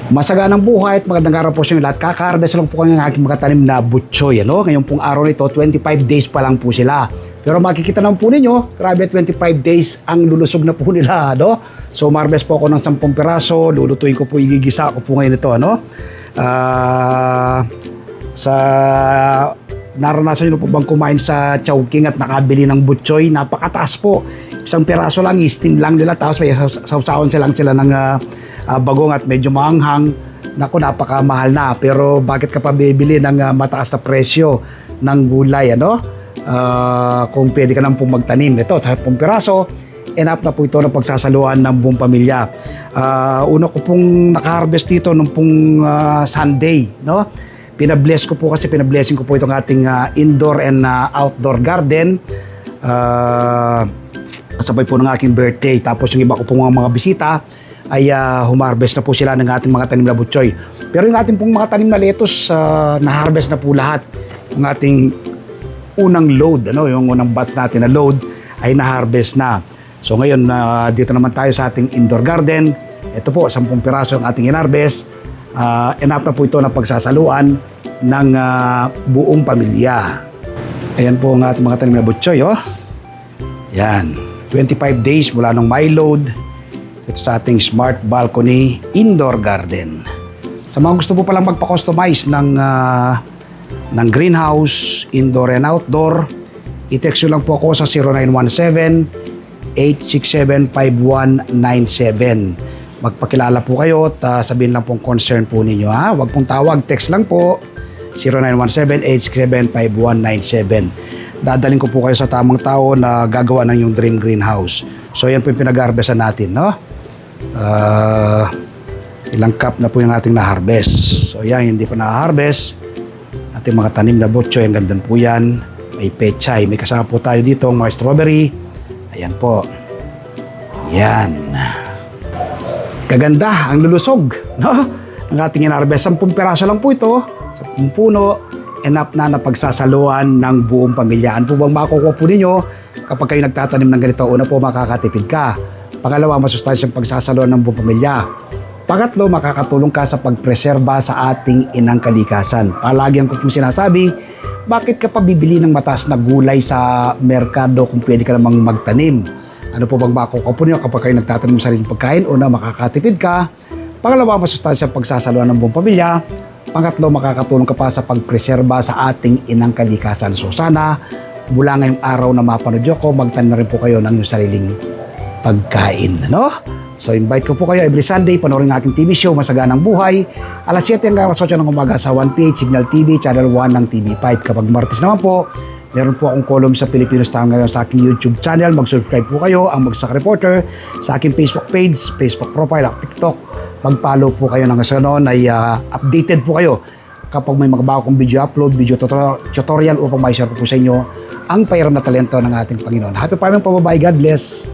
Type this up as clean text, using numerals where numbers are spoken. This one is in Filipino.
Masaganang buhay at magandang araw po sa inyo lahat. Kaka-harvest lang po kayo ng aking mga tanim na butchoy. Ngayon pong araw nito, 25 days pa lang po sila. Pero makikita naman po ninyo, grabe 25 days ang lulusog na po nila. So marvest po ako ng 10 piraso, lulutuin ko po, igigisa ko po ngayon ito. Naranasan nyo po bang kumain sa Chowking at nakabili ng butchoy? Napakataas po. Isang piraso lang, steam lang nila, tapos may sausawan sila ng bagong at medyo maanghang. Naku, napakamahal na. Pero bakit ka pa bibili ng mataas na presyo ng gulay, kung pwede ka nang pong magtanim. Ito, sa 10 piraso, enough na po ito ng pagsasaluhan ng buong pamilya. Una ko pong naka-harvest dito nung pong Sunday, Pinablessing ko po itong ating indoor and outdoor garden. Kasabay po ng aking birthday. Tapos yung iba ko pong mga bisita ay humarvest na po sila ng ating mga tanim na butchoy. Pero yung ating pong mga tanim na lettuce, na-harvest na po lahat. Yung ating unang load, yung unang batch natin na load ay na-harvest na. So ngayon, dito naman tayo sa ating indoor garden. Ito po, 10 piraso ang ating in-harvest. Enough na po ito na pagsasaluan ng buong pamilya. Ayan po ang ating mga tanim na butchoy. Yan, 25 days mula nung my load. Ito sa ating smart balcony indoor garden. Sa mga gusto po palang magpa-customize ng greenhouse, indoor and outdoor, i-text nyo lang po ako sa 0917-867-5197. Magpakilala po kayo at sabihin lang pong concern po ninyo. Huwag pong tawag, text lang po 0917-867-5197. Dadaling ko po kayo sa tamang tao na gagawa ng yung dream greenhouse. So yan po yung pinag-harvestan natin, ilang cup na po yung ating na-harvest. So yan, hindi pa na-harvest. Ating mga tanim na butchoy, ang ganda po yan. May pechay, may kasama po tayo dito, mga strawberry. Ayan po. Yan. Kaganda, ang lulusog, ang ating in-harvest. 10 piraso lang po ito, 10 puno, enough na napagsasaluhan ng buong pamilya. Ano po bang makukuha po ninyo kapag kayo nagtatanim ng ganito? Una po, makakatipid ka. Pangalawa, masustansyang pagsasaluhan ng buong pamilya. Pangatlo, makakatulong ka sa pagpreserba sa ating inang kalikasan. Palagyan ko pong sinasabi, bakit ka pa bibili ng mataas na gulay sa merkado kung pwede ka namang magtanim? Ano po bang makukuha po ninyo kapag kayo nagtatanim sa sariling pagkain? Una, makakatipid ka. Pangalawa, masustansyang pagsasaluhan ng buong pamilya. Pangatlo, makakatulong ka pa sa pagpreserba sa ating inang kalikasan. So sana, mula ngayong araw na mapanood nyo ko, magtanim na rin po kayo ng inyong sariling pagkain. So invite ko po kayo every Sunday, panoorin ng ating TV show, Masaganang Buhay. Alas 7 hanggang alas 8 ng umaga sa 1PH, Signal TV, Channel 1 ng TV5. Kapag Martes naman po, meron po akong column sa Pilipinos Town ngayon sa aking YouTube channel. Mag-subscribe po kayo, ang Bagsak Reporter, sa aking Facebook page, Facebook profile at TikTok. Mag-follow po kayo ng kasanon ay updated po kayo kapag may mga bago kong video upload, video tutorial upang ma-share po sa inyo ang pahiram na talento ng ating Panginoon. Happy farming po, bye. God bless.